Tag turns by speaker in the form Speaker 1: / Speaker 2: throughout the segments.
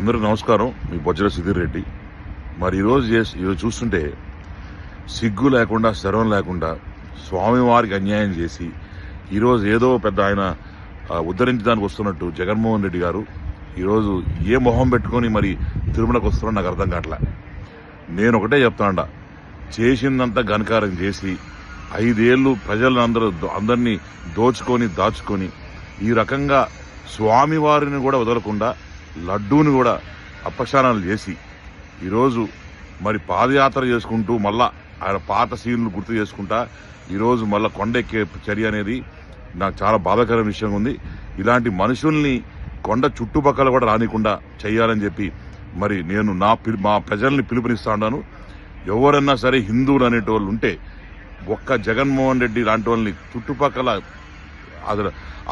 Speaker 1: అందరికీ నమస్కారం. మీ బొజ్జల సుధీర్ రెడ్డి. మరి ఈరోజు చూస్తుంటే సిగ్గు లేకుండా శరం లేకుండా స్వామివారికి అన్యాయం చేసి ఈరోజు ఏదో పెద్ద ఆయన ఉద్ధరించడానికి వస్తున్నట్టు జగన్మోహన్ రెడ్డి గారు ఈరోజు ఏ మొహం పెట్టుకొని మరి తిరుమలకు వస్తున్నారో నాకు అర్థం కావట్లే. నేను ఒకటే చెప్తానంట, చేసిందంతా ఘనకారం చేసి 5 ఏళ్లు అందరినీ దాచుకొని ఈ రకంగా స్వామివారిని కూడా వదలకుండా లడ్డూని కూడా అపశానాలు చేసి ఈరోజు మరి పాదయాత్ర చేసుకుంటూ మళ్ళా ఆయన పాత సీన్లు గుర్తు చేసుకుంటా ఈరోజు మళ్ళా కొండెక్కే చర్య అనేది నాకు చాలా బాధాకరమైన విషయం ఉంది. ఇలాంటి మనుషుల్ని కొండ చుట్టుపక్కల కూడా రానికుండా చేయాలని చెప్పి మరి నేను మా ప్రజల్ని పిలుపునిస్తా ఉన్నాను. ఎవరన్నా సరే హిందువులు అనేటోళ్ళు ఉంటే ఒక్క జగన్మోహన్ రెడ్డి లాంటి వాళ్ళని చుట్టుపక్కల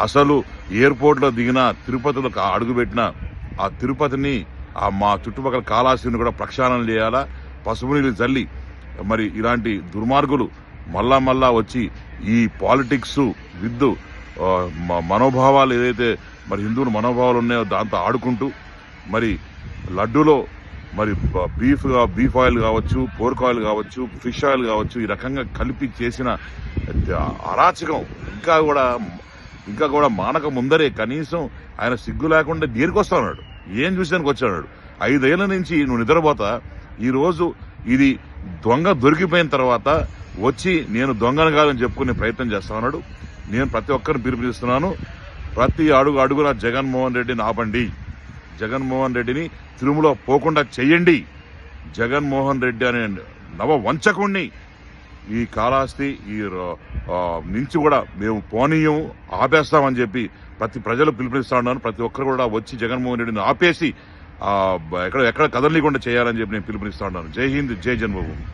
Speaker 1: అసలు ఎయిర్పోర్ట్లో దిగిన తిరుపతిలో అడుగుపెట్టిన ఆ తిరుపతిని మా చుట్టుపక్కల కాళహస్తిని కూడా ప్రక్షాళన చేయాలా, పసుపు నీళ్ళు చల్లి మరి ఇలాంటి దుర్మార్గులు మళ్ళా వచ్చి ఈ పాలిటిక్స్ విత్ మనోభావాలు ఏదైతే మరి హిందువుల మనోభావాలు ఉన్నాయో దాంతో ఆడుకుంటూ మరి లడ్డూలో మరి బీఫ్ ఆయిల్ కావచ్చు, పోర్క్ ఆయిల్ కావచ్చు, ఫిష్ ఆయిల్ కావచ్చు, ఈ రకంగా కలిపి చేసిన అరాచకం ఇంకా కూడా మానక ముందరే కనీసం ఆయన సిగ్గు లేకుండా దేనికొస్తా ఉన్నాడు, ఏం చూసానికి వచ్చాడు. 5 ఏళ్ల నుంచి నువ్వు నిద్రపోతా ఈరోజు ఇది దొంగ దొరికిపోయిన తర్వాత వచ్చి నేను దొంగను కాదని చెప్పుకునే ప్రయత్నం చేస్తా ఉన్నాడు. నేను ప్రతి ఒక్కరిని పిలుపునిస్తున్నాను, ప్రతి అడుగున జగన్మోహన్ రెడ్డిని ఆపండి, జగన్మోహన్ రెడ్డిని తిరుమల పోకుండా చెయ్యండి. జగన్మోహన్ రెడ్డి అనే నవ వంచకుణ్ణి ఈ కాళహస్తి నుంచి కూడా మేము పోనీయం ఆపేస్తామని చెప్పి ప్రతి ప్రజలు పిలుపునిస్తా ఉన్నాను. ప్రతి ఒక్కరు కూడా వచ్చి జగన్మోహన్ రెడ్డిని ఆపేసి ఎక్కడ కదలనీయకుండా చేయాలని చెప్పి నేను పిలుపునిస్తా ఉన్నాను. జై హింద్, జై జన్మభూమి.